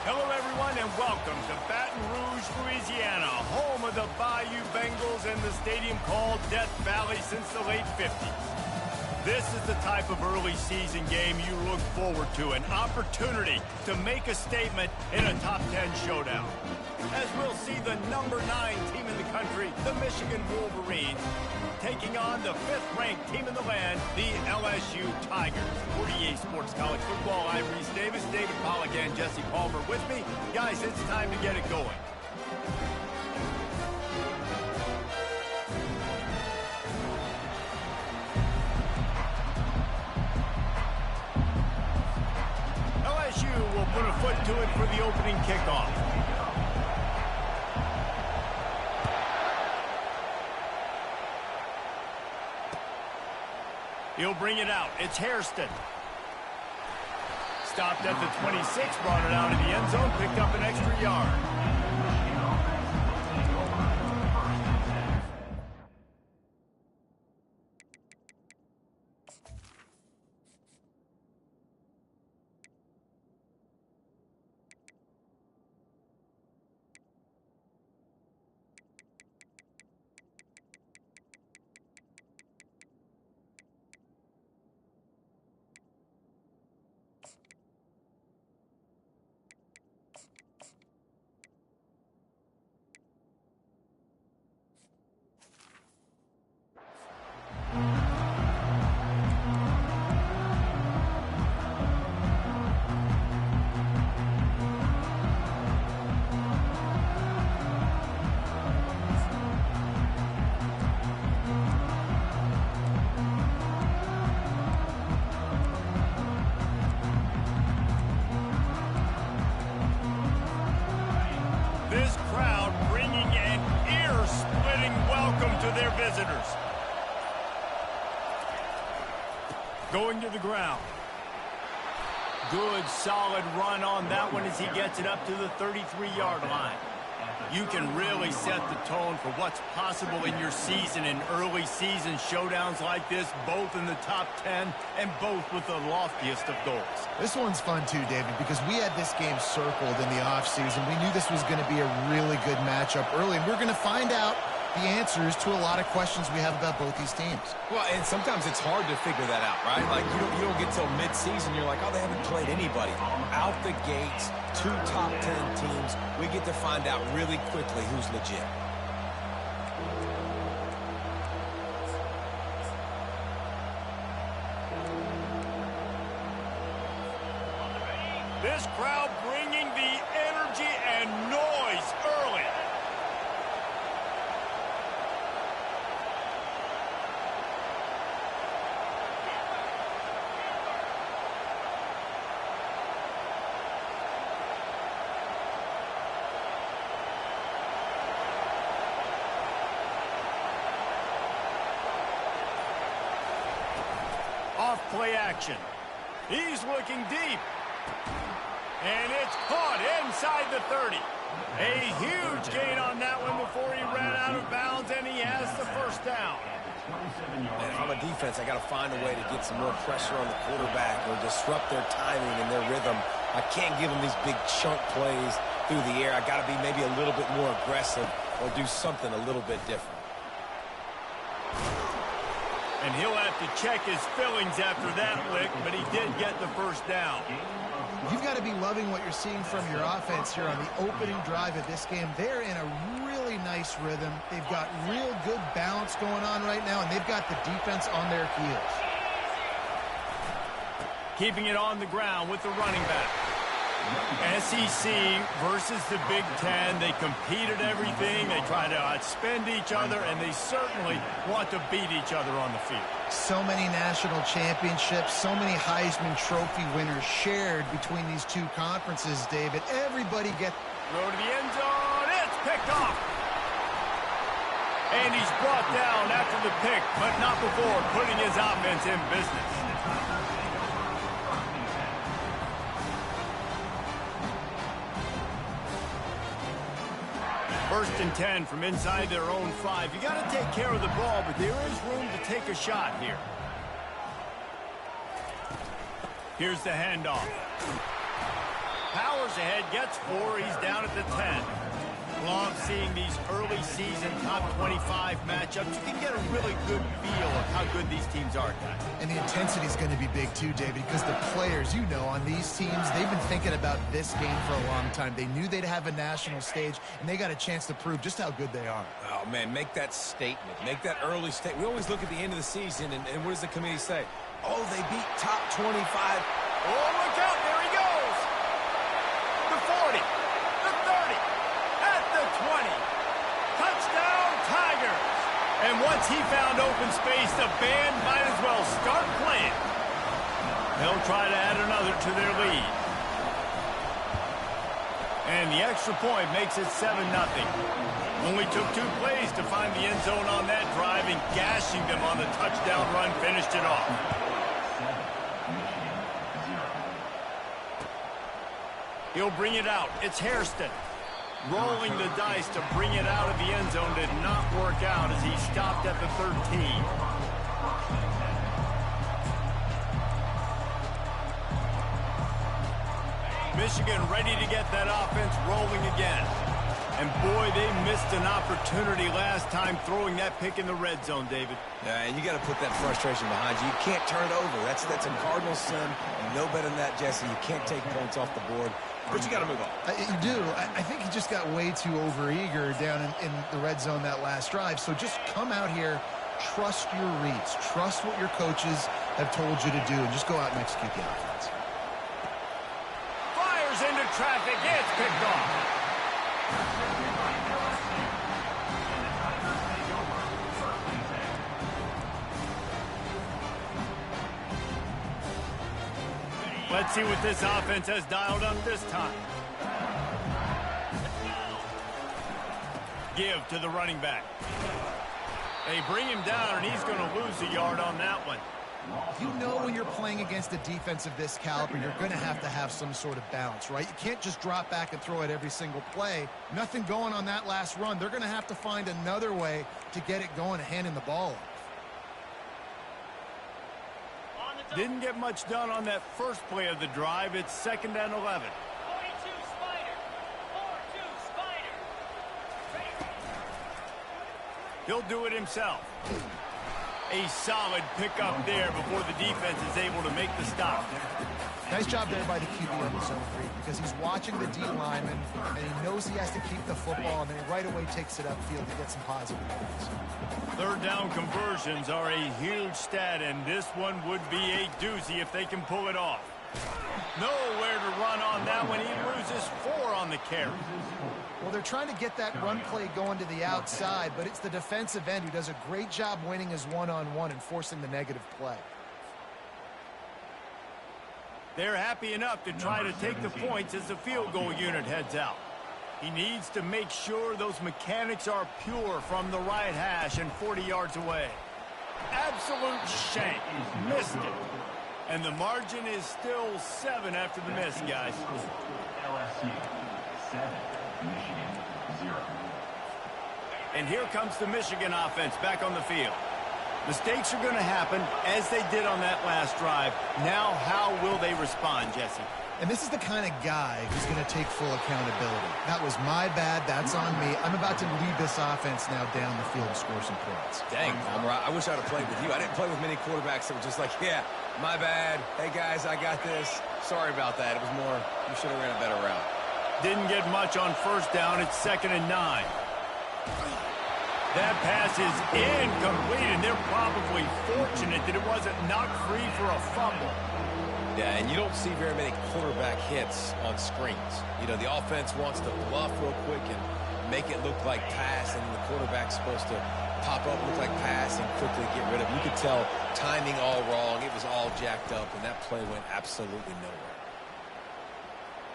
Hello, everyone, and welcome to Baton Rouge, Louisiana, home of the Bayou Bengals and the stadium called Death Valley since the late 50s. This is the type of early season game you look forward to, an opportunity to make a statement in a top 10 showdown. As we'll see the number 9 team in the country, the Michigan Wolverines, taking on the 5th-ranked team in the land, the LSU Tigers. 48 Sports College Football, I'm Reese Davis, David Pollack, and Jesse Palmer with me. Guys, it's time to get it going. LSU will put a foot to it for the opening kickoff. He'll bring it out. It's Hairston. Stopped at the 26, brought it out of the end zone, picked up an extra yard. This crowd bringing an ear-splitting welcome to their visitors. Going to the ground. Good, solid run on that one as he gets it up to the 33-yard line. You can really set the tone for what's possible in your season in early season showdowns like this, both in the top 10 and both with the loftiest of goals. This one's fun too, David, because we had this game circled in the offseason. We knew this was going to be a really good matchup early, and we're going to find out the answers to a lot of questions we have about both these teams. Well, and sometimes it's hard to figure that out, right? Like, you don't get till mid-season, you're like, oh, they haven't played anybody. Out the gates, 2 top 10 teams, we get to find out really quickly who's legit. This crowd bringing the energy and noise early. Off-play action. He's looking deep. And it's caught inside the 30. A huge gain on that one before he ran out of bounds, and he has the first down. And on the defense, I got to find a way to get some more pressure on the quarterback or disrupt their timing and their rhythm. I can't give them these big chunk plays through the air. I got to be maybe a little bit more aggressive or do something a little bit different. And he'll have to check his fillings after that lick, but he did get the first down. You've got to be loving what you're seeing from your offense here on the opening drive of this game. They're in a really nice rhythm. They've got real good balance going on right now, and they've got the defense on their heels. Keeping it on the ground with the running back. SEC versus the Big Ten. They compete at everything. They try to outspend each other, and they certainly want to beat each other on the field. So many national championships, so many Heisman Trophy winners shared between these two conferences, David. Everybody get... Throw to the end zone. It's picked off. And he's brought down after the pick, but not before putting his offense in business. First and 10 from inside their own 5. You got to take care of the ball, but there is room to take a shot here. Here's the handoff. Powers goes ahead, gets 4. He's down at the 10. Love seeing these early season top 25 matchups. You can get a really good feel of how good these teams are, guys. And the intensity is going to be big too, David, because the players, you know, on these teams, they've been thinking about this game for a long time. They knew they'd have a national stage, and they got a chance to prove just how good they are. Oh, man, make that statement. Make that early statement. We always look at the end of the season, and what does the committee say? Oh, they beat top 25. Oh, look out. There he goes. The 40. The 30. At the 20. Touchdown, Tigers. And once he found open space, the band might as well start playing. They'll try to add another to their lead. And the extra point makes it 7-0. Only took 2 plays to find the end zone on that drive, and gashing them on the touchdown run finished it off. He'll bring it out. It's Hairston. Rolling the dice to bring it out of the end zone did not work out as he stopped at the 13. Michigan ready to get that offense rolling again. And boy, they missed an opportunity last time throwing that pick in the red zone, David. Yeah, and you got to put that frustration behind you. You can't turn it over. That's a Cardinal sin. You know better than that, Jesse. You can't take points off the board. But you got to move on. You do. I think he just got way too overeager down in the red zone that last drive. So just come out here, trust your reads, trust what your coaches have told you to do, and just go out and execute the offense. Fires into traffic. It's picked off. Let's see what this offense has dialed up this time. Give to the running back. They bring him down, and he's going to lose a yard on that one. You know when you're playing against a defense of this caliber, you're going to have some sort of balance, right? You can't just drop back and throw it every single play. Nothing going on that last run. They're going to have to find another way to get it going and handing the ball off. Didn't get much done on that first play of the drive. It's 2nd and 11. 42 Spider. 4-2 Spider. He'll do it himself. A solid pickup there before the defense is able to make the stop. Nice job there by the QB on the zone read, because he's watching the D lineman, and he knows he has to keep the football, and then he right away takes it upfield to get some positive yards. 3rd down conversions are a huge stat, and this one would be a doozy if they can pull it off. Nowhere to run on that one. He loses 4 on the carry. Well, they're trying to get that run play going to the outside, but it's the defensive end who does a great job winning his one-on-one and forcing the negative play. They're happy enough to try to take the points as the field goal unit heads out. He needs to make sure those mechanics are pure from the right hash and 40 yards away. Absolute shank. Missed it. And the margin is still 7 after the miss, guys. LSU 7, Michigan 0. And here comes the Michigan offense back on the field. Mistakes are going to happen, as they did on that last drive. Now, how will they respond, Jesse? And this is the kind of guy who's going to take full accountability. That was my bad. That's on me. I'm about to lead this offense now down the field and score some points. Dang, Palmer, I wish I would have played with you. I didn't play with many quarterbacks that were just like, yeah, my bad. Hey, guys, I got this. Sorry about that. It was more, you should have ran a better route. Didn't get much on 1st down. It's 2nd and 9. That pass is incomplete, and they're probably fortunate that it wasn't knocked free for a fumble. Yeah, and you don't see very many quarterback hits on screens. You know, the offense wants to bluff real quick and make it look like pass, and the quarterback's supposed to pop up, look like pass, and quickly get rid of it. You could tell timing all wrong. It was all jacked up, and that play went absolutely nowhere.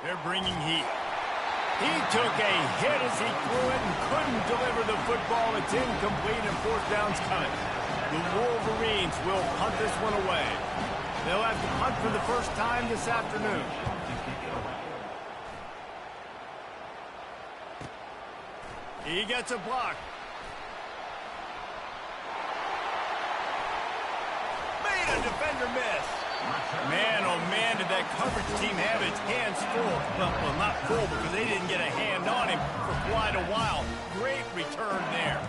They're bringing heat. He took a hit as he threw it and couldn't deliver the football. It's incomplete, and 4th down's coming. The Wolverines will punt this one away. They'll have to punt for the first time this afternoon. He gets a block. Made a defender miss. Man, oh man, did that coverage team have its hands full. Well, not hole because they didn't get a hand on him for quite a while. Great return there.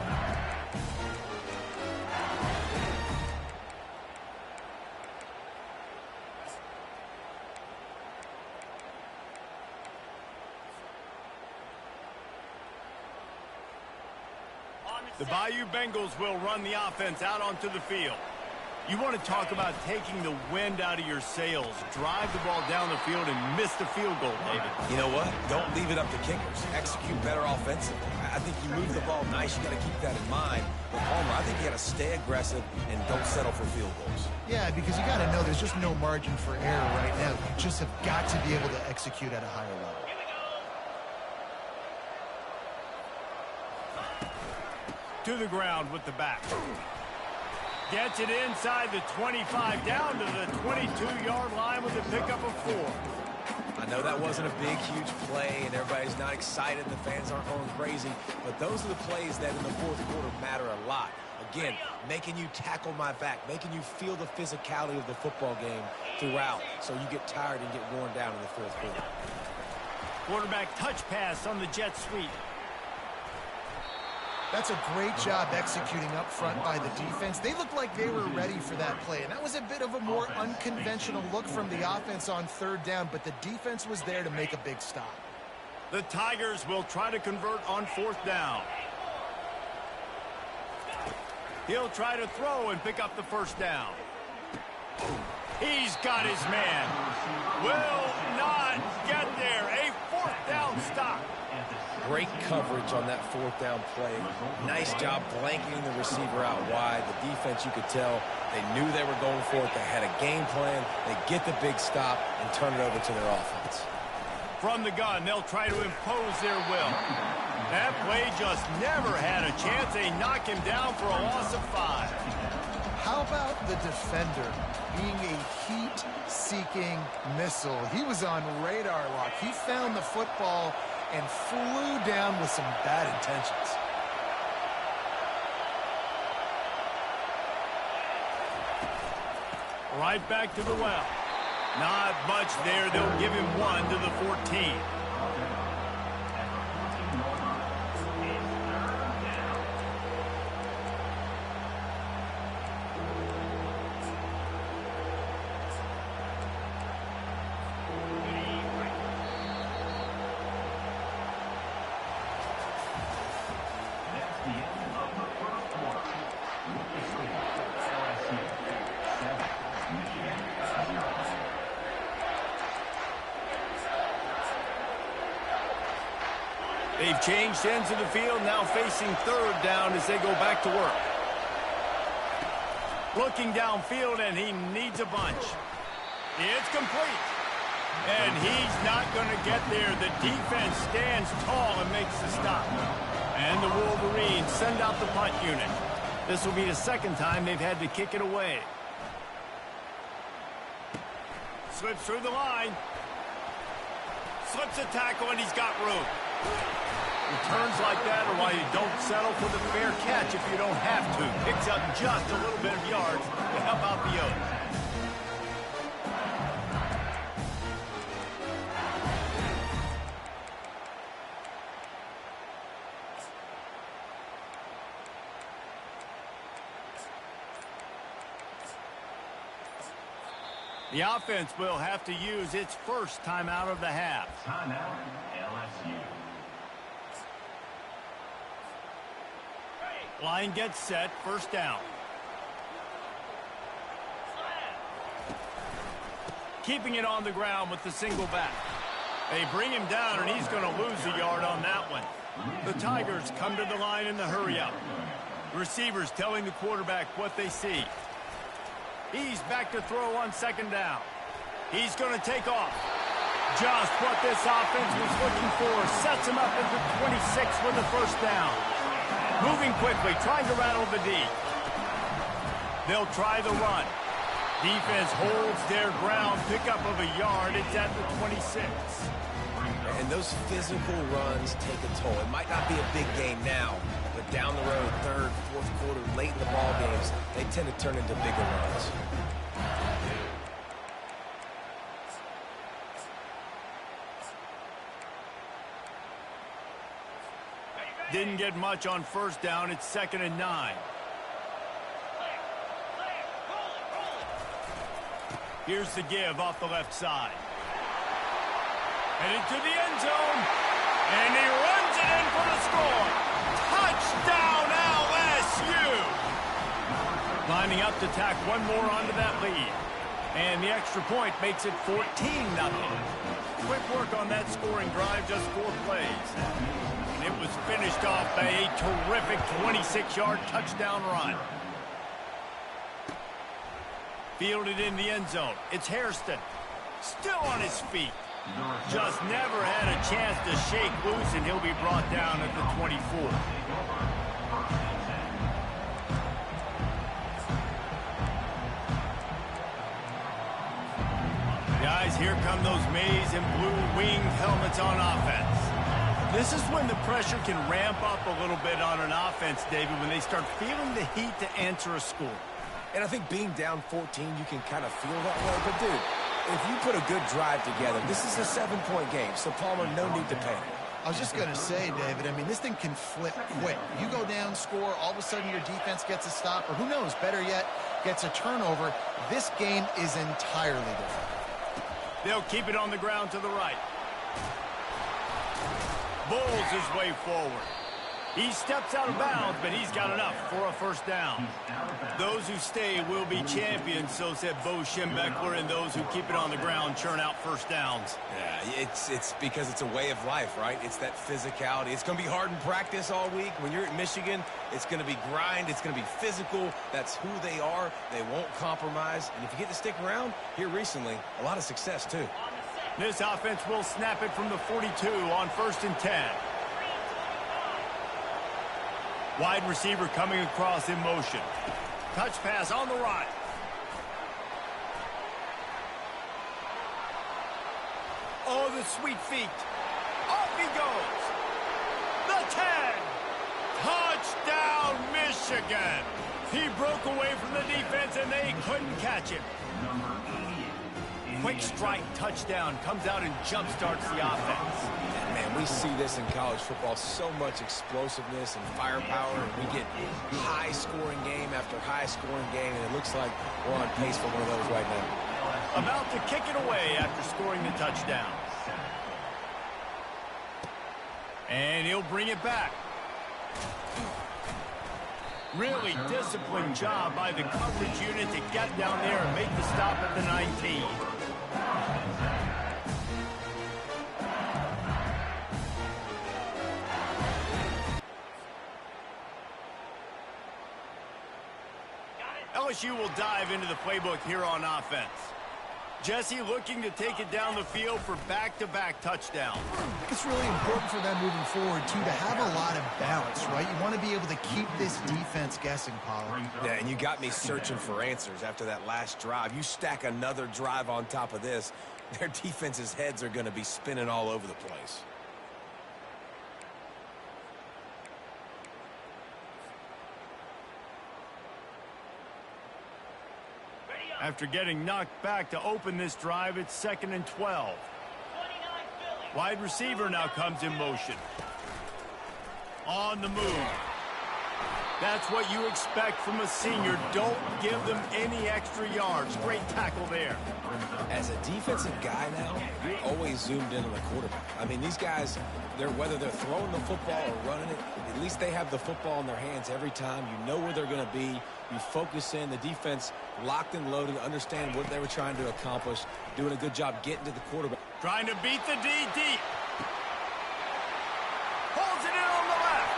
The Bayou Bengals will run the offense out onto the field. You want to talk about taking the wind out of your sails. Drive the ball down the field and miss the field goal, David. You know what? Don't leave it up to kickers. Execute better offensively. I think you move the ball nice. You got to keep that in mind. But Palmer, I think you got to stay aggressive and don't settle for field goals. Yeah, because you got to know there's just no margin for error right now. You just have got to be able to execute at a higher level. To the ground with the back. Gets it inside the 25, down to the 22-yard line with a pickup of 4. I know that wasn't a big, huge play, and everybody's not excited. The fans aren't going crazy. But those are the plays that in the fourth quarter matter a lot. Again, making you tackle my back, making you feel the physicality of the football game throughout, so you get tired and get worn down in the fourth quarter. Quarterback touch pass on the jet sweep. That's a great job executing up front by the defense. They looked like they were ready for that play, and that was a bit of a more unconventional look from the offense on third down, but the defense was there to make a big stop. The Tigers will try to convert on fourth down. He'll try to throw and pick up the first down. He's got his man. Will not get there. A fourth down stop. Great coverage on that fourth down play. Nice job blanketing the receiver out wide. The defense, you could tell, they knew they were going for it. They had a game plan. They get the big stop and turn it over to their offense. From the gun, they'll try to impose their will. That play just never had a chance. They knock him down for a loss of 5. How about the defender being a heat-seeking missile? He was on radar lock. He found the football and flew down with some bad intentions. Right back to the well. Not much there. They'll give him 1 to the 14. They've changed ends of the field, now facing third down as they go back to work. Looking downfield, and he needs a bunch. It's complete. And he's not going to get there. The defense stands tall and makes the stop. And the Wolverines send out the punt unit. This will be the second time they've had to kick it away. Slips through the line. Slips a tackle, and he's got room. Returns like that are why you don't settle for the fair catch if you don't have to. Picks up just a little bit of yards to help out the Oaks. The offense will have to use its first timeout of the half. Timeout, LSU. Line gets set, first down. Keeping it on the ground with the single back. They bring him down, and he's going to lose a yard on that one. The Tigers come to the line in the hurry-up. The receivers telling the quarterback what they see. He's back to throw on second down. He's going to take off. Just what this offense was looking for. Sets him up at the 26 with the first down. Moving quickly, trying to rattle the D. They'll try the run. Defense holds their ground. Pickup of a yard. It's at the 26. And those physical runs take a toll. It might not be a big game now, but down the road, third, fourth quarter, late in the ball games, they tend to turn into bigger runs. Didn't get much on first down. It's 2nd and 9. Here's the give off the left side. Headed to the end zone. And he runs it in for the score. Touchdown, LSU! Lining up to tack one more onto that lead. And the extra point makes it 14-0. Quick work on that scoring drive, just 4 plays. And it was finished off by a terrific 26-yard touchdown run. Fielded in the end zone. It's Hairston. Still on his feet. Just never had a chance to shake loose, and he'll be brought down at the 24. Guys, here come those maize and blue winged helmets on offense. This is when the pressure can ramp up a little bit on an offense, David, when they start feeling the heat to answer a score. And I think being down 14, you can kind of feel that way. But, dude, if you put a good drive together, this is a 7-point game. So, Palmer, no need to panic. I was just going to say, David, I mean, this thing can flip quick. You go down, score, all of a sudden your defense gets a stop, or who knows, better yet, gets a turnover. This game is entirely different. They'll keep it on the ground to the right. Bowles his way forward. He steps out of bounds, but he's got enough for a first down. Those who stay will be champions, so said Bo Schembechler, and those who keep it on the ground churn out first downs. Yeah, it's because it's a way of life, right? It's that physicality. It's going to be hard in practice all week. When you're at Michigan, it's going to be grind. It's going to be physical. That's who they are. They won't compromise. And if you get to stick around, here recently, a lot of success, too. This offense will snap it from the 42 on 1st and 10. Wide receiver coming across in motion. Touch pass on the right. Oh, the sweet feet. Off he goes. The 10. Touchdown, Michigan. He broke away from the defense, and they couldn't catch him. Quick strike touchdown comes out and jump-starts the offense. Man, we see this in college football, so much explosiveness and firepower, and we get high-scoring game after high-scoring game, and it looks like we're on pace for one of those right now. About to kick it away after scoring the touchdown. And he'll bring it back. Really disciplined job by the coverage unit to get down there and make the stop at the 19. LSU will dive into the playbook here on offense. Jesse looking to take it down the field for back-to-back touchdowns. It's really important for them moving forward, too, to have a lot of balance, right? You want to be able to keep this defense guessing, Pollard. Yeah, and you got me searching for answers after that last drive. You stack another drive on top of this, their defense's heads are going to be spinning all over the place. After getting knocked back to open this drive, it's 2nd and 12. Wide receiver now comes in motion. On the move. That's what you expect from a senior. Don't give them any extra yards. Great tackle there. As a defensive guy now, you're always zoomed in on the quarterback. I mean, these guys, whether they're throwing the football or running it, at least they have the football in their hands every time. You know where they're going to be. You focus in. The defense locked and loaded, understand what they were trying to accomplish, doing a good job getting to the quarterback. Trying to beat the D deep. Holds it in on the left.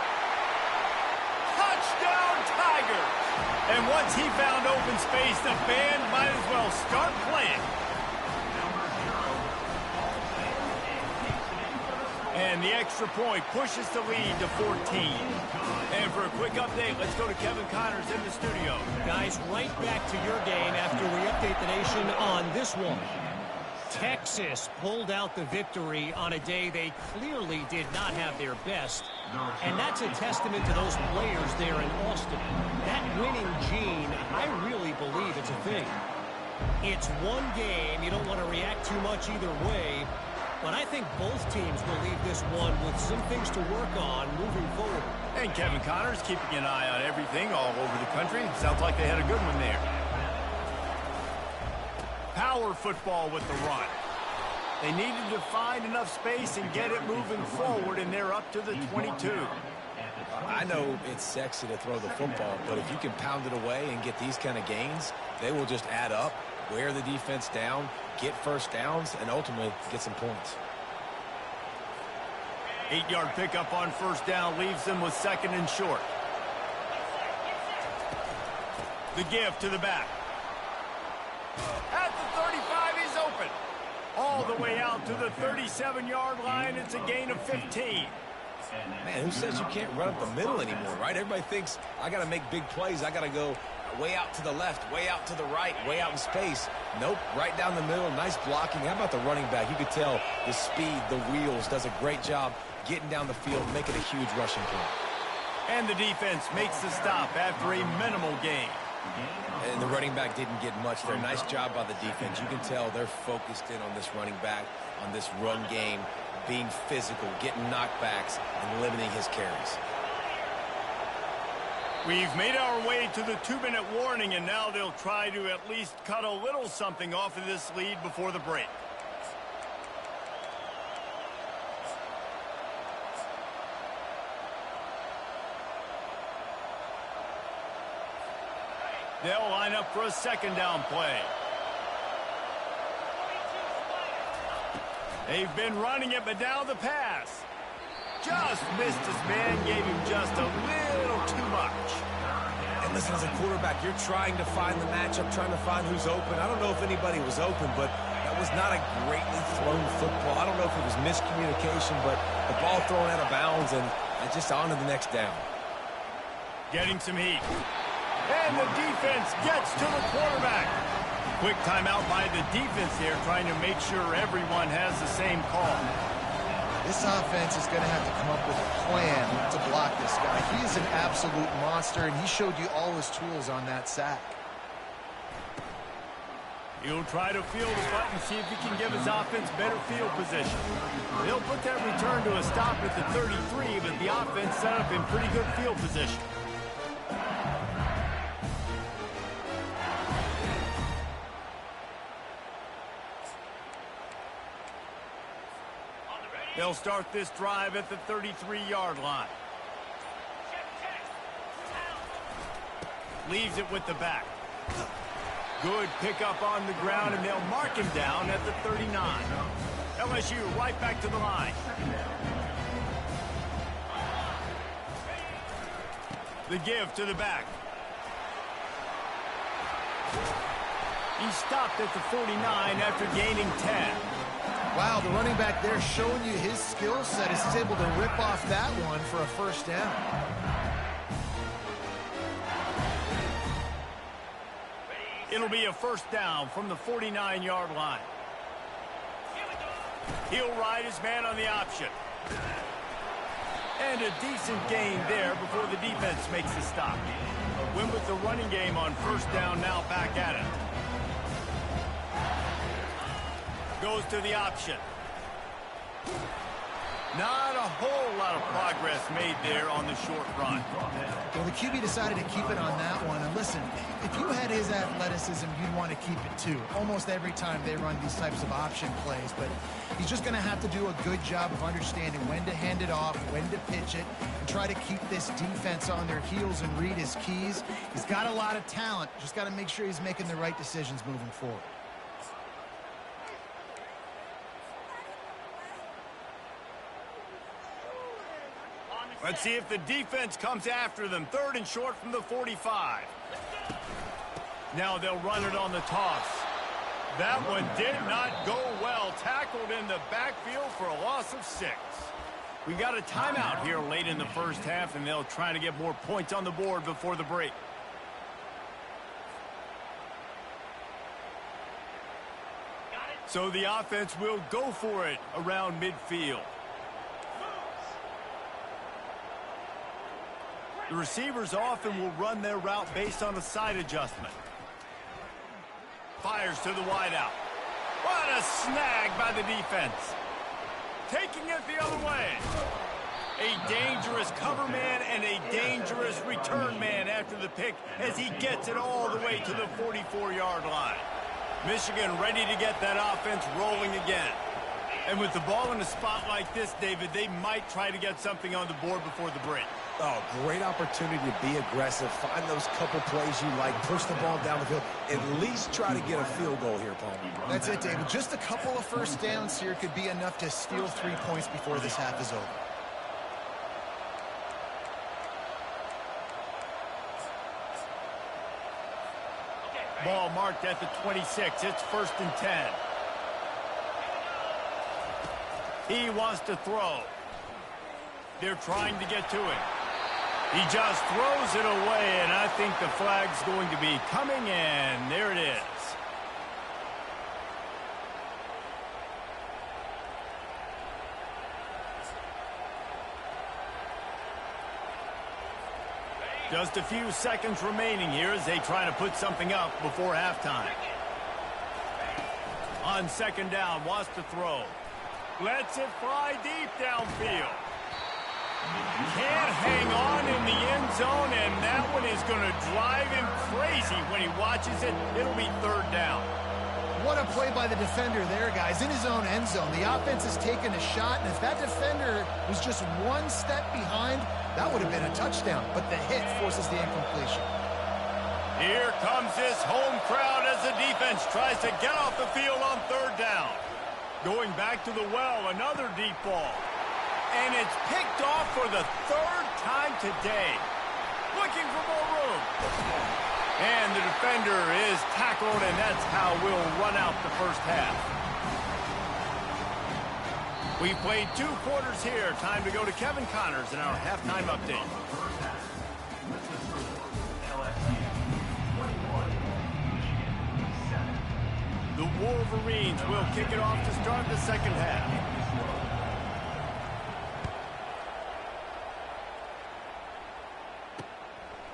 Touchdown, Tigers. And once he found open space, the band might as well start playing. And the extra point pushes the lead to 14. And for a quick update, let's go to Kevin Connors in the studio. Guys, right back to your game after we update the nation on this one. Texas pulled out the victory on a day they clearly did not have their best. And that's a testament to those players there in Austin. That winning gene, I really believe it's a thing. It's one game. You don't want to react too much either way. But I think both teams will leave this one with some things to work on moving forward. And Kevin Connor's keeping an eye on everything all over the country. Sounds like they had a good one there. Power football with the run. They needed to find enough space and get it moving forward, and they're up to the 22. I know it's sexy to throw the football, but if you can pound it away and get these kind of gains, they will just add up, wear the defense down, get first downs, and ultimately get some points. 8-yard pickup on first down leaves them with second and short. The give to the back. At the 35, he's open. All the way out to the 37-yard line. It's a gain of 15. Man, who says you can't run up the middle anymore, right? Everybody thinks I got to make big plays. I got to go way out to the left, way out to the right, way out in space. Nope, right down the middle, nice blocking. How about the running back? You could tell the speed, the wheels, does a great job getting down the field, making a huge rushing play. And the defense makes the stop after a minimal gain. And the running back didn't get much there. Nice job by the defense. You can tell they're focused in on this running back, on this run game, being physical, getting knockbacks, and limiting his carries. We've made our way to the 2-minute warning, and now they'll try to at least cut a little something off of this lead before the break. They'll line up for a second down play. They've been running it, but now the pass. Just missed his man, gave him just a little too much. And listen, as a quarterback, you're trying to find the matchup, trying to find who's open. I don't know if anybody was open, but that was not a greatly thrown football. I don't know if it was miscommunication, but the ball thrown out of bounds and just on to the next down. Getting some heat. And the defense gets to the quarterback. Quick timeout by the defense here, trying to make sure everyone has the same call. This offense is going to have to come up with a plan to block this guy. He is an absolute monster, and he showed you all his tools on that sack. He'll try to feel the button, see if he can give his offense better field position. He'll put that return to a stop at the 33, but the offense set up in pretty good field position. They'll start this drive at the 33-yard line. Leaves it with the back. Good pickup on the ground, and they'll mark him down at the 39. LSU right back to the line. The give to the back. He stopped at the 49 after gaining 10. Wow, the running back there showing you his skill set as he's able to rip off that one for a first down. It'll be a first down from the 49-yard line. He'll ride his man on the option. And a decent gain there before the defense makes the stop. Win with the running game on first down, now back at it. Goes to the option. Not a whole lot of progress made there on the short run. Well, the QB decided to keep it on that one. And listen, if you had his athleticism, you'd want to keep it too. Almost every time they run these types of option plays. But he's just going to have to do a good job of understanding when to hand it off, when to pitch it, and try to keep this defense on their heels and read his keys. He's got a lot of talent. Just got to make sure he's making the right decisions moving forward. Let's see if the defense comes after them. Third and short from the 45. Now they'll run it on the toss. That one did not go well. Tackled in the backfield for a loss of 6. We got a timeout here late in the first half, and they'll try to get more points on the board before the break. So the offense will go for it around midfield. The receivers often will run their route based on a side adjustment. Fires to the wideout. What a snag by the defense. taking it the other way. A dangerous cover man and a dangerous return man after the pick as he gets it all the way to the 44-yard line. Michigan ready to get that offense rolling again. And with the ball in a spot like this, David, they might try to get something on the board before the break. Oh, great opportunity to be aggressive. Find those couple plays you like. Push the ball down the field. At least try to get a field goal here, Paul. That's it, David. Just a couple of first downs here could be enough to steal 3 points before this half is over. Ball marked at the 26. It's 1st and 10. He wants to throw. They're trying to get to him. He just throws it away, and I think the flag's going to be coming in. There it is. Just a few seconds remaining here as they try to put something up before halftime. On 2nd down, wants to throw. Lets it fly deep downfield. Can't hang on in the end zone, and that one is going to drive him crazy when he watches it. It'll be 3rd down. What a play by the defender there, guys. In his own end zone, the offense has taken a shot, and if that defender was just one step behind, that would have been a touchdown, but the hit forces the incompletion. Here comes this home crowd as the defense tries to get off the field on 3rd down. Going back to the well, another deep ball. And it's picked off for the 3rd time today. Looking for more room. And the defender is tackled, and that's how we'll run out the first half. We played 2 quarters here. Time to go to Kevin Connors in our halftime update. The Wolverines will kick it off to start the 2nd half.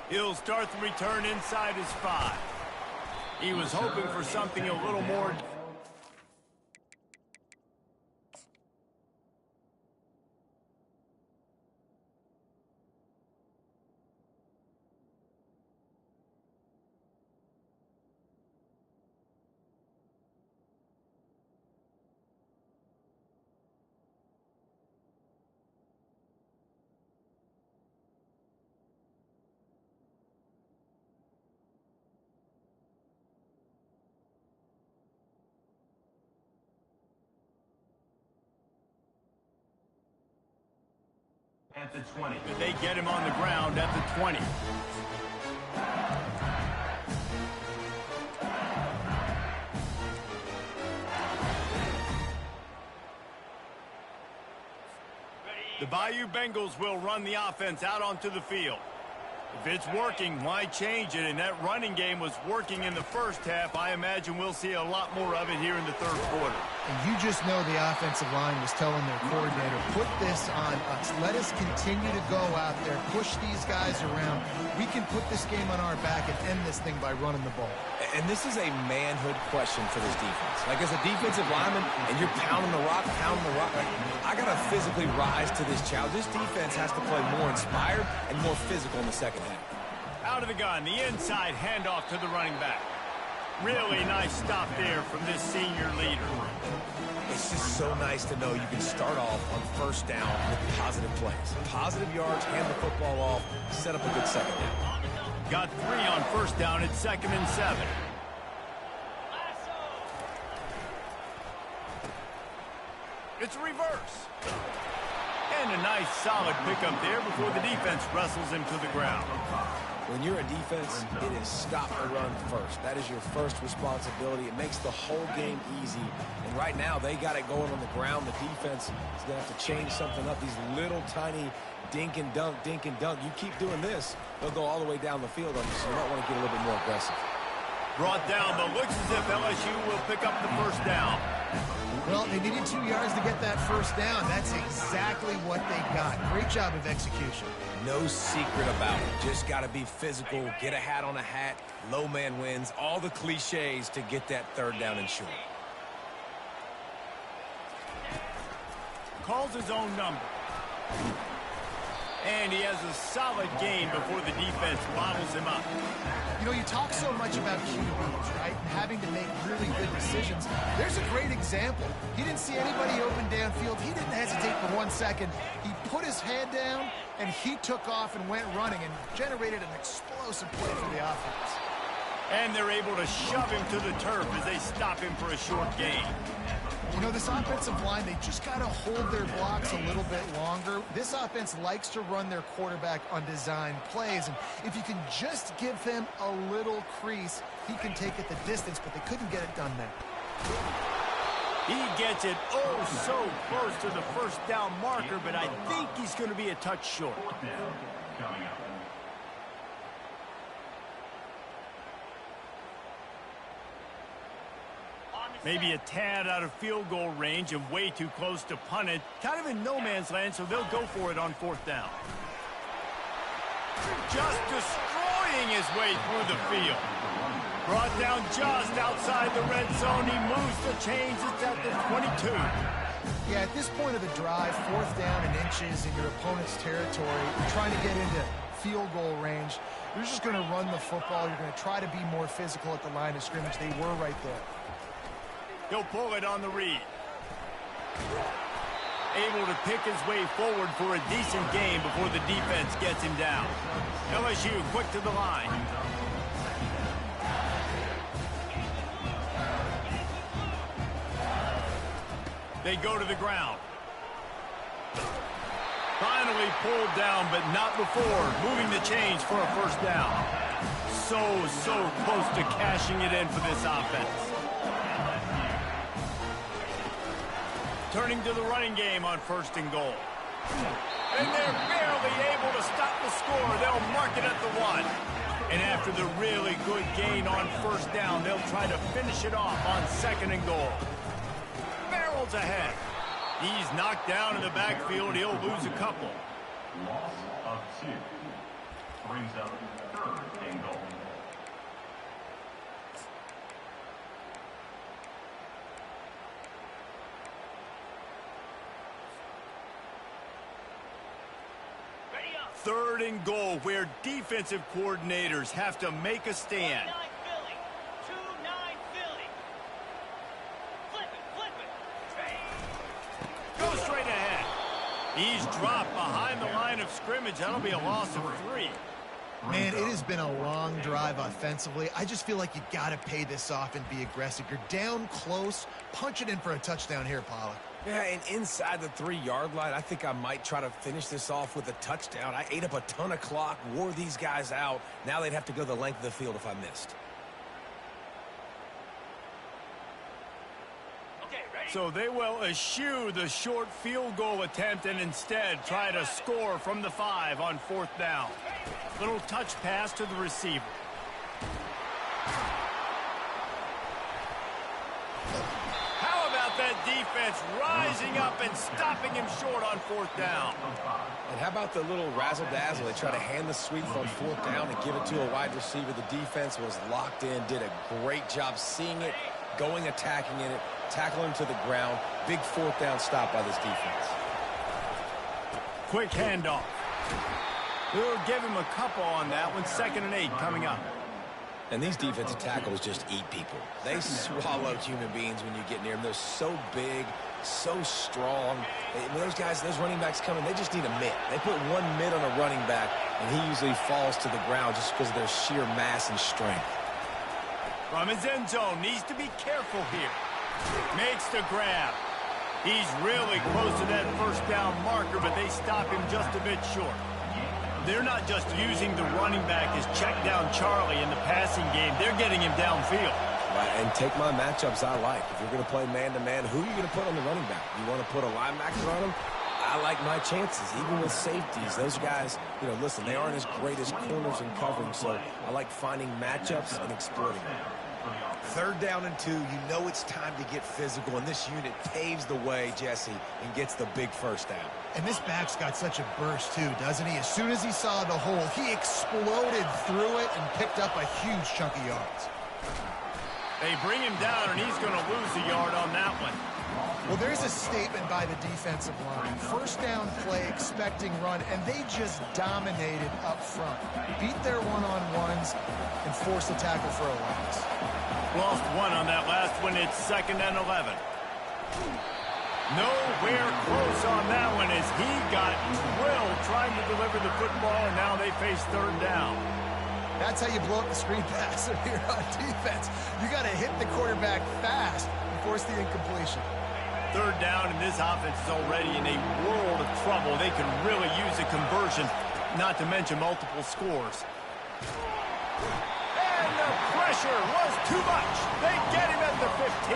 He'll start the return inside his 5. He was hoping for something a little more. At the 20. They get him on the ground at the 20. The Bayou Bengals will run the offense out onto the field. If it's working, why change it? And that running game was working in the 1st half. I imagine we'll see a lot more of it here in the 3rd quarter. And you just know the offensive line was telling their coordinator, put this on us. Let us continue to go out there, push these guys around. We can put this game on our back and end this thing by running the ball. And this is a manhood question for this defense. Like, as a defensive lineman, and you're pounding the rock, like, I got to physically rise to this challenge. This defense has to play more inspired and more physical in the 2nd half. Out of the gun, the inside handoff to the running back. Really nice stop there from this senior leader. It's just so nice to know you can start off on 1st down with positive plays. Positive yards, hand the football off, set up a good 2nd down. Got 3 on 1st down at 2nd and 7. It's a reverse. And a nice solid pickup there before the defense wrestles him to the ground. When you're a defense, it is stop the run first. That is your first responsibility. It makes the whole game easy. And right now, they got it going on the ground. The defense is going to have to change something up. These little tiny dink and dunk, dink and dunk. You keep doing this, they'll go all the way down the field on you, so you might want to get a little bit more aggressive. Brought down, but looks as if LSU will pick up the 1st down. Well, they needed 2 yards to get that 1st down. That's exactly what they got. Great job of execution. No secret about it. Just got to be physical, get a hat on a hat, low man wins, all the cliches to get that 3rd down and short. calls his own number. And he has a solid gain before the defense bottles him up. You know, you talk so much about QBs, right? And having to make really good decisions. There's a great example. He didn't see anybody open downfield. He didn't hesitate for 1 second. He put his head down, and he took off and went running and generated an explosive play for the offense. And they're able to shove him to the turf as they stop him for a short gain. You know, this offensive line, they just got to hold their blocks a little bit longer. This offense likes to run their quarterback on design plays, and if you can just give him a little crease, he can take it the distance, but they couldn't get it done there. He gets it oh so close to the first down marker, but I think he's going to be a touch short. Coming up. Maybe a tad out of field goal range and way too close to punt it. Kind of in no man's land, so they'll go for it on 4th down. Just destroying his way through the field. Brought down just outside the red zone. He moves the chains. It's at the 22. Yeah, at this point of the drive, 4th down and inches in your opponent's territory, you're trying to get into field goal range. You're just going to run the football. You're going to try to be more physical at the line of scrimmage. They were right there. He'll pull it on the read. Able to pick his way forward for a decent gain before the defense gets him down. LSU quick to the line. They go to the ground. Finally pulled down, but not before moving the chains for a first down. So close to cashing it in for this offense. Turning to the running game on 1st and goal. And they're barely able to stop the score. They'll mark it at the 1. And after the really good gain on 1st down, they'll try to finish it off on 2nd and goal. Barrels ahead. He's knocked down in the backfield. He'll lose a couple. Loss of 2. Brings up 3rd and goal. Ready up. 3rd and goal, where defensive coordinators have to make a stand. 2-9 Philly. 2-9 Philly. Flip it. Go straight ahead. He's dropped behind the line of scrimmage. That'll be a loss of 3. Man, it has been a long drive offensively. I just feel like you got to pay this off and be aggressive. You're down close. Punch it in for a touchdown here, Pollock. Yeah, and inside the 3-yard line, I think I might try to finish this off with a touchdown. I ate up a ton of clock, wore these guys out. Now they'd have to go the length of the field if I missed. Okay, ready. So they will eschew the short field goal attempt and instead try to score from the 5 on 4th down. Little touch pass to the receiver. How about that defense rising up and stopping him short on 4th down? And how about the little razzle-dazzle? They try to hand the sweep on 4th down and give it to a wide receiver. The defense was locked in, did a great job seeing it, going, attacking it, tackling him to the ground. Big 4th down stop by this defense. Quick handoff. We'll give him a couple on that one. 2nd and 8 coming up. And these defensive tackles just eat people. They swallow human beings when you get near them. They're so big, so strong. When those guys, those running backs come in, they just need a mitt. They put 1 mitt on a running back, and he usually falls to the ground just because of their sheer mass and strength. From his end zone, needs to be careful here. Makes the grab. He's really close to that 1st down marker, but they stop him just a bit short. They're not just using the running back as check down Charlie in the passing game. They're getting him downfield. Right, and take my matchups I like. If you're going to play man-to-man, who are you going to put on the running back? You want to put a linebacker on him? I like my chances, even with safeties. Those guys, you know, listen, they aren't as great as corners in covering, so I like finding matchups and exploiting them. 3rd down and 2, you know it's time to get physical, and this unit paves the way, Jesse, and gets the big 1st down. And this back's got such a burst, too, doesn't he? As soon as he saw the hole, he exploded through it and picked up a huge chunk of yards. They bring him down, and he's going to lose a yard on that one. Well, there's a statement by the defensive line. First down play, expecting run, and they just dominated up front. Beat their one-on-ones and forced the tackle for a loss. Lost one on that last one. It's 2nd and 11. Nowhere close on that one as he got drilled trying to deliver the football, and now they face 3rd down. That's how you blow up the screen pass if you're on defense. You got to hit the quarterback fast and force the incompletion. 3rd down, and this offense is already in a world of trouble. They can really use a conversion, not to mention multiple scores. And the pressure was too much. They get him at the 15.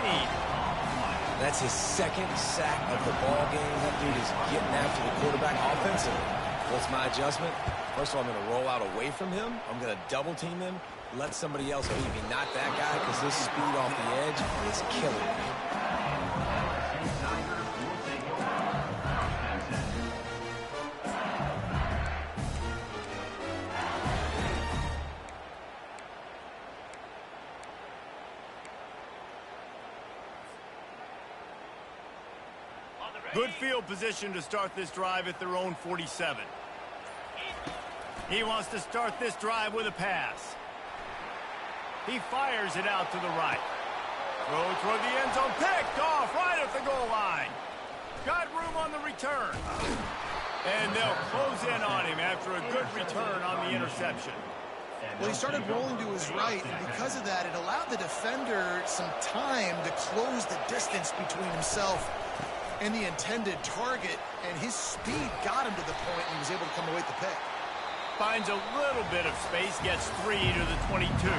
That's his 2nd sack of the ball game. That dude is getting after the quarterback offensively. What's my adjustment? First of all, I'm going to roll out away from him. I'm going to double team him. Let somebody else beat me, not that guy, because his speed off the edge is killing me. Good field position to start this drive at their own 47. He wants to start this drive with a pass. He fires it out to the right. Throw toward the end zone. Picked off right at the goal line. Got room on the return. And they'll close in on him after a good return on the interception. Well, he started rolling to his right, and because of that, it allowed the defender some time to close the distance between himself and the intended target, and his speed got him to the point, and he was able to come away with the pick. Finds a little bit of space, gets 3 to the 22.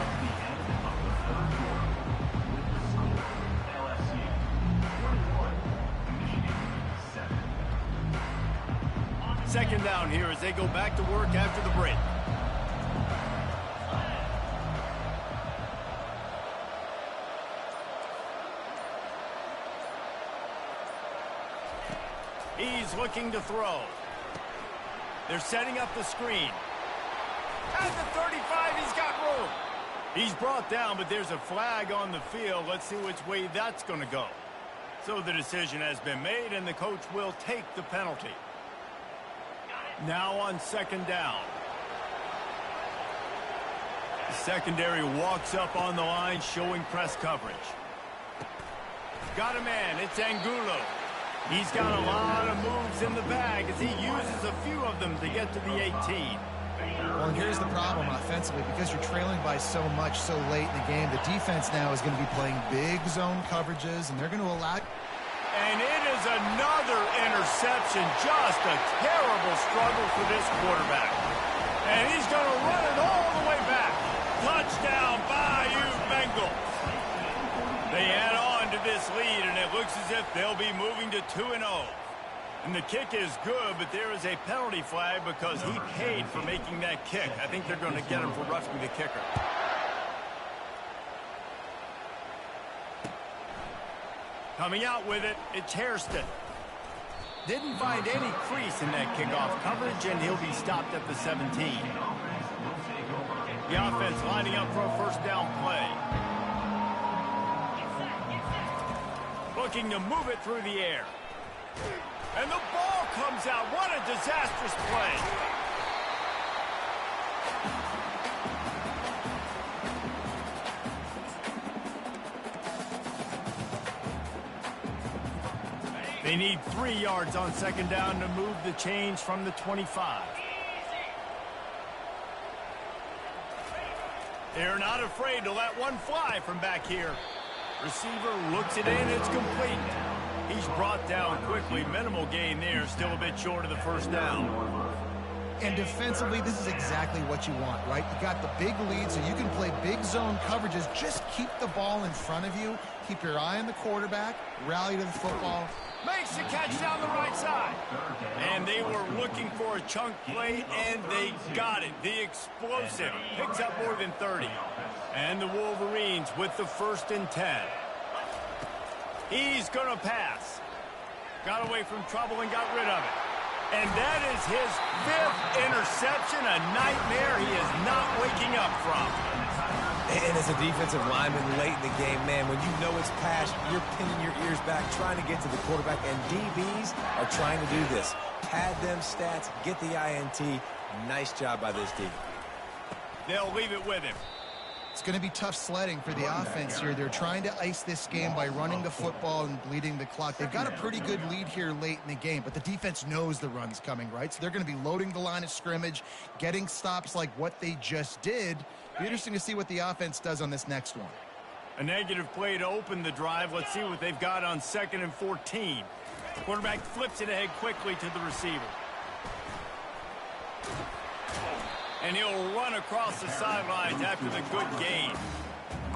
Second down here as they go back to work after the break. He's looking to throw. They're setting up the screen. At the 35, he's got room. He's brought down, but there's a flag on the field. Let's see which way that's going to go. So the decision has been made, and the coach will take the penalty. Now on 2nd down. The secondary walks up on the line, showing press coverage. Got a man. It's Angulo. He's got a lot of moves in the bag as he uses a few of them to get to the 18. Well, and here's the problem offensively. Because you're trailing by so much so late in the game, the defense now is going to be playing big zone coverages, and they're going to allow... And it is another interception. Just a terrible struggle for this quarterback. And he's going to run it all the way back. Touchdown, Bayou Bengals. They add on to this lead, and it looks as if they'll be moving to 2-0. And the kick is good, but there is a penalty flag because he paid for making that kick. I think they're going to get him for roughing the kicker. Coming out with it, it's Hairston. Didn't find any crease in that kickoff coverage, and he'll be stopped at the 17. The offense lining up for a first down play. Looking to move it through the air. And the ball comes out. What a disastrous play. They need 3 yards on 2nd down to move the change from the 25. They're not afraid to let one fly from back here. Receiver looks it in. It's complete. He's brought down quickly. Minimal gain there. Still a bit short of the first down. And defensively, this is exactly what you want, right? You got the big lead, so you can play big zone coverages. Just keep the ball in front of you. Keep your eye on the quarterback. Rally to the football. Makes the catch down the right side. And they were looking for a chunk play, and they got it. The explosive picks up more than 30. And the Wolverines with the 1st and 10. He's going to pass. Got away from trouble and got rid of it. And that is his 5th interception, a nightmare he is not waking up from. And as a defensive lineman late in the game, man, when you know it's pass, you're pinning your ears back, trying to get to the quarterback, and DBs are trying to do this. Pad them stats, get the INT. Nice job by this D. They'll leave it with him. It's going to be tough sledding for the offense here. They're trying to ice this game by running the football and bleeding the clock. They've got a pretty good lead here late in the game, but the defense knows the run's coming, right? So they're going to be loading the line of scrimmage, getting stops like what they just did. Be interesting to see what the offense does on this next one. A negative play to open the drive. Let's see what they've got on 2nd and 14. The quarterback flips it ahead quickly to the receiver. And he'll run across the sidelines after the good gain.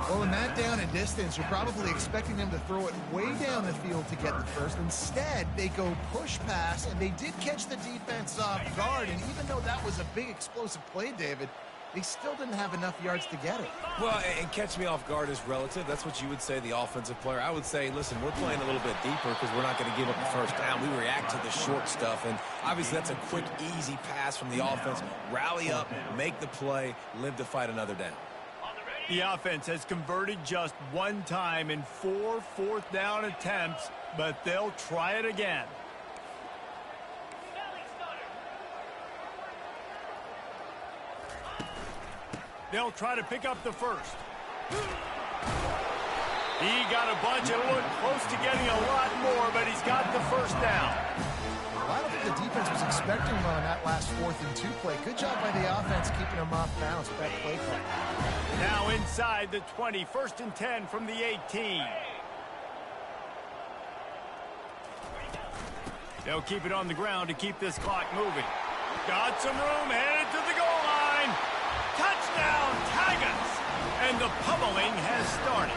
Well, in that down and distance, you're probably expecting them to throw it way down the field to get the first. Instead, they go push pass, and they did catch the defense off guard. And even though that was a big explosive play, David, they still didn't have enough yards to get it. Well, and catch me off guard is relative. That's what you would say, the offensive player. I would say, listen, we're playing a little bit deeper because we're not going to give up the first down. We react to the short stuff, and obviously that's a quick, easy pass from the offense. Rally up, make the play, live to fight another down. The offense has converted just one time in 4 fourth down attempts, but they'll try it again. They'll try to pick up the first. He got a bunch and looked close to getting a lot more, but he's got the first down. Well, I don't think the defense was expecting him on that last 4th and 2 play. Good job by the offense keeping him off balance. That play call. Now inside the 20, 1st and 10 from the 18. They'll keep it on the ground to keep this clock moving. Got some room, headed to the goal line. Touchdown, Tigers! And the pummeling has started.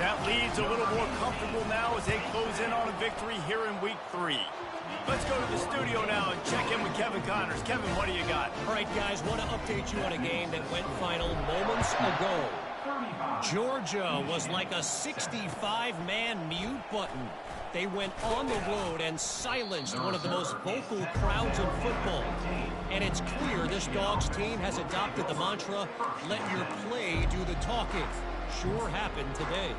That leads a little more comfortable now as they close in on a victory here in week 3. Let's go to the studio now and check in with Kevin Connors. Kevin, what do you got? All right, guys, want to update you on a game that went final moments ago. Georgia was like a 65-man mute button. They went on the road and silenced one of the most vocal crowds in football. And it's clear this Dogs team has adopted the mantra, let your play do the talking. Sure happened today.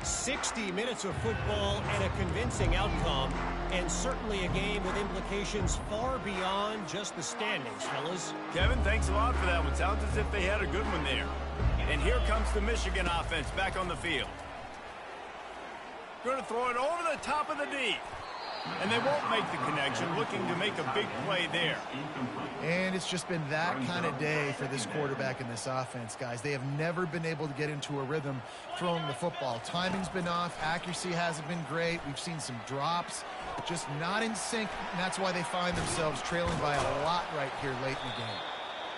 60 minutes of football and a convincing outcome, and certainly a game with implications far beyond just the standings, fellas. Kevin, thanks a lot for that one. Sounds as if they had a good one there. And here comes the Michigan offense back on the field. Going to throw it over the top of the D. And they won't make the connection, looking to make a big play there. And it's just been that kind of day for this quarterback and this offense, guys. They have never been able to get into a rhythm throwing the football. Timing's been off. Accuracy hasn't been great. We've seen some drops, just not in sync. And that's why they find themselves trailing by a lot right here late in the game.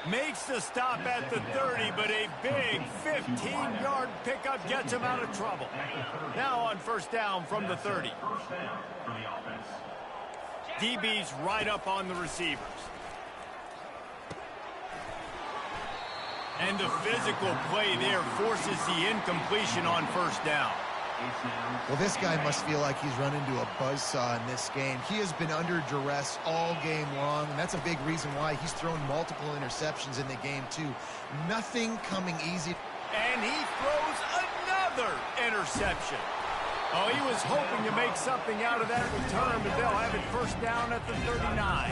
Makes the stop at the 30, but a big 15-yard pickup gets him out of trouble. Now on 1st down from the 30. DB's right up on the receivers. And the physical play there forces the incompletion on 1st down. Well, this guy must feel like he's run into a buzzsaw in this game. He has been under duress all game long, and that's a big reason why he's thrown multiple interceptions in the game, too. Nothing coming easy. And he throws another interception. Oh, he was hoping to make something out of that return, but they'll have it 1st down at the 39.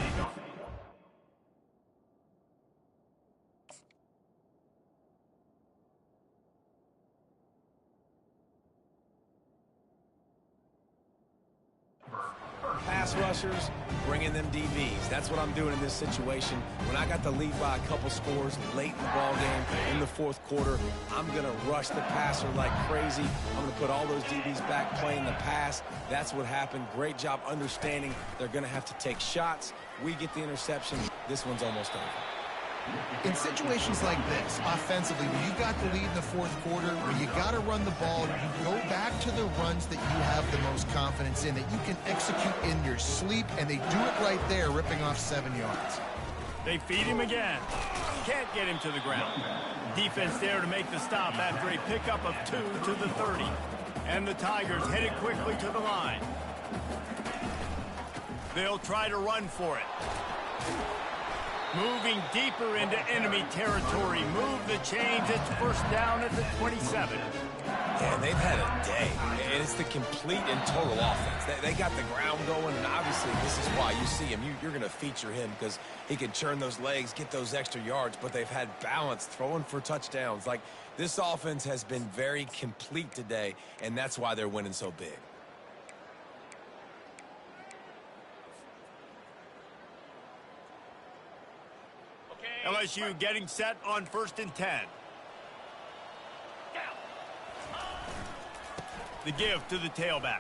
Pass rushers, bringing them DBs. That's what I'm doing in this situation. When I got the lead by a couple scores late in the ball game, in the 4th quarter, I'm going to rush the passer like crazy. I'm going to put all those DBs back playing the pass. That's what happened. Great job understanding they're going to have to take shots. We get the interception. This one's almost over. In situations like this, offensively, when you got the lead in the 4th quarter, where you got to run the ball, you go back to the runs that you have the most confidence in, that you can execute in your sleep, and they do it right there, ripping off 7 yards. They feed him again. Can't get him to the ground. Defense there to make the stop after a pickup of 2 to the 30. And the Tigers headed quickly to the line. They'll try to run for it. Moving deeper into enemy territory. Move the chains. It's first down at the 27. Yeah, they've had a day, and it's the complete and total offense. They got the ground going, and obviously this is why you see him. You're going to feature him because he can churn those legs, get those extra yards, but they've had balance, throwing for touchdowns. Like, this offense has been very complete today, and that's why they're winning so big. LSU getting set on 1st and 10. The give to the tailback.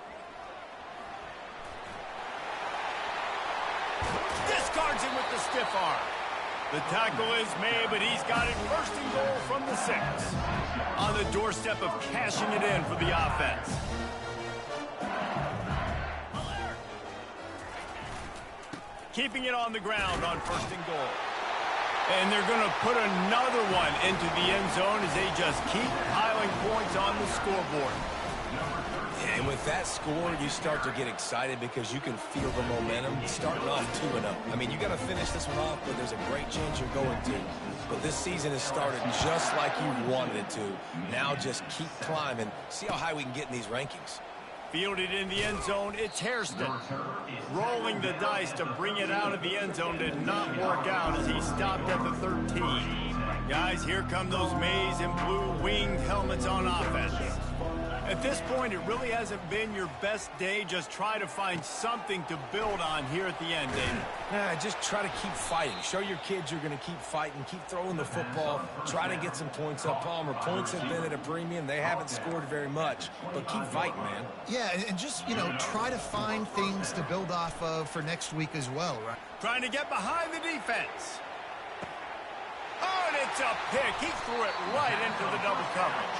Discards him with the stiff arm. The tackle is made, but he's got it 1st and goal from the 6. On the doorstep of cashing it in for the offense. Keeping it on the ground on 1st and goal. And they're going to put another one into the end zone as they just keep piling points on the scoreboard. And with that score, you start to get excited because you can feel the momentum starting off 2-0. I mean, you got to finish this one off, but there's a great chance you're going to. But this season has started just like you wanted it to. Now just keep climbing. See how high we can get in these rankings. Fielded in the end zone, it's Hairston. Rolling the dice to bring it out of the end zone did not work out as he stopped at the 13. Guys, here come those maize and blue winged helmets on offense. At this point, it really hasn't been your best day. Just try to find something to build on here at the end, David. Just try to keep fighting. Show your kids you're going to keep fighting. Keep throwing the football. Try to get some points up. Palmer, points have been at a premium. They haven't scored very much, but keep fighting, man. Yeah, and just, try to find things to build off of for next week as well, right? Trying to get behind the defense. Oh, and it's a pick. He threw it right into the double coverage.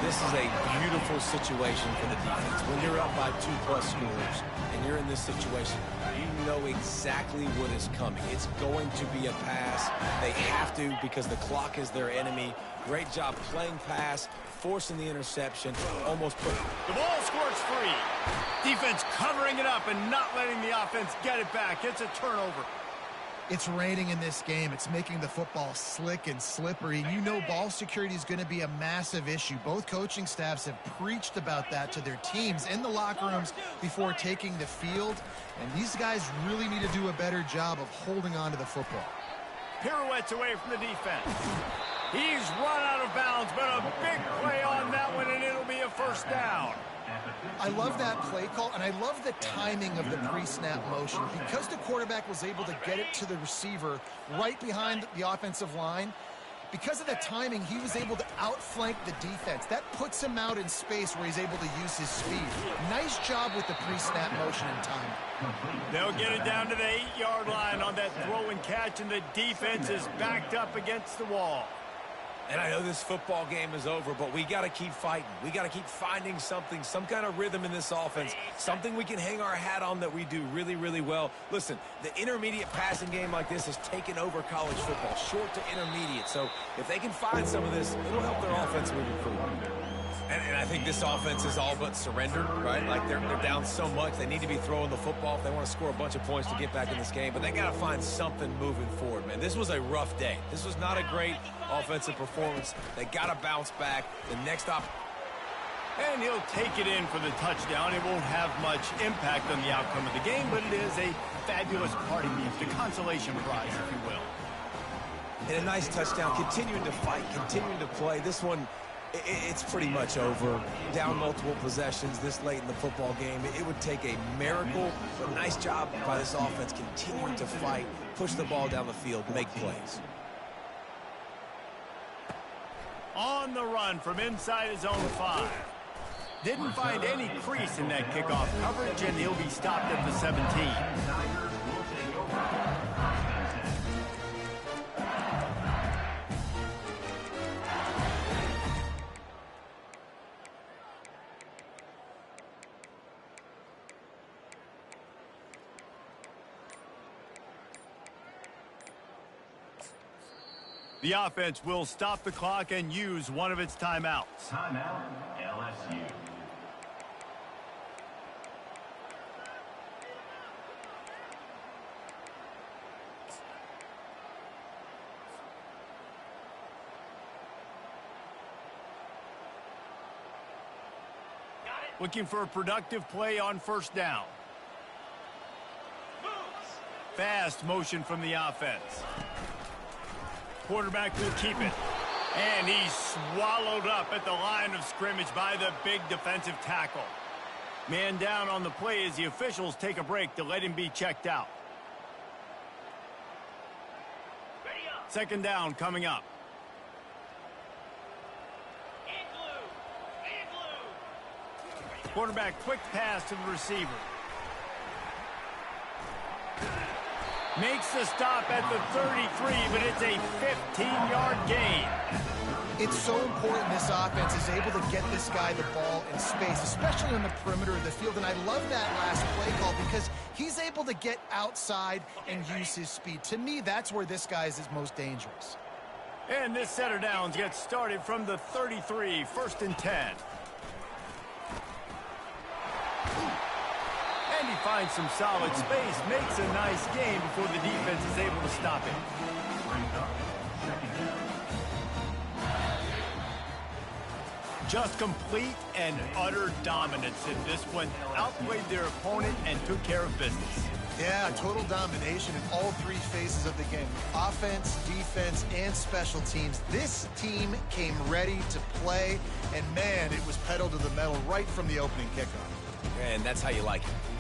This is a beautiful situation for the defense. When you're up by 2+ scores and you're in this situation, you know exactly what is coming. It's going to be a pass. They have to because the clock is their enemy. Great job playing pass, forcing the interception, almost put it. The ball squirts free. Defense covering it up and not letting the offense get it back. It's a turnover. It's raining in this game. It's making the football slick and slippery. You know ball security is going to be a massive issue. Both coaching staffs have preached about that to their teams in the locker rooms before taking the field. And these guys really need to do a better job of holding on to the football. Pirouettes away from the defense. He's run out of bounds, but a big play on that one, and it'll be a first down. I love that play call, and I love the timing of the pre-snap motion. Because the quarterback was able to get it to the receiver right behind the offensive line, because of the timing, he was able to outflank the defense. That puts him out in space where he's able to use his speed. Nice job with the pre-snap motion and timing. They'll get it down to the 8-yard line on that throw and catch, and the defense is backed up against the wall. And I know this football game is over, but we got to keep fighting. We got to keep finding something, some kind of rhythm in this offense, something we can hang our hat on that we do really, really well. Listen, the intermediate passing game like this has taken over college football, short to intermediate. So if they can find some of this, it'll help their offense moving forward. And I think this offense is all but surrendered, right? Like they're down so much. They need to be throwing the football if they want to score a bunch of points to get back in this game. But they got to find something moving forward, man. This was a rough day. This was not a great offensive performance. They got to bounce back. The next And he'll take it in for the touchdown. It won't have much impact on the outcome of the game, but it is a fabulous party gift, a consolation prize, if you will. And a nice touchdown. Continuing to fight, continuing to play. This one, it's pretty much over. Down multiple possessions this late in the football game. It would take a miracle, but nice job by this offense continuing to fight, push the ball down the field, make plays. On the run from inside his own 5. Didn't find any crease in that kickoff coverage, and he'll be stopped at the 17. The offense will stop the clock and use one of its timeouts. Timeout, LSU. Looking for a productive play on first down. Fast motion from the offense. Quarterback will keep it. And he's swallowed up at the line of scrimmage by the big defensive tackle. Man down on the play as the officials take a break to let him be checked out. Second down coming up. Quarterback quick pass to the receiver. Makes the stop at the 33, but it's a 15-yard gain. It's so important this offense is able to get this guy the ball in space, especially on the perimeter of the field. And I love that last play call because he's able to get outside and use his speed. To me, that's where this guy is his most dangerous. And this set of downs gets started from the 33, 1st and 10. And he finds some solid space, makes a nice gain before the defense is able to stop him. Just complete and utter dominance in this one. Outplayed their opponent and took care of business. Yeah, total domination in all three phases of the game. Offense, defense, and special teams. This team came ready to play, and man, it was pedal to the metal right from the opening kickoff. And that's how you like it.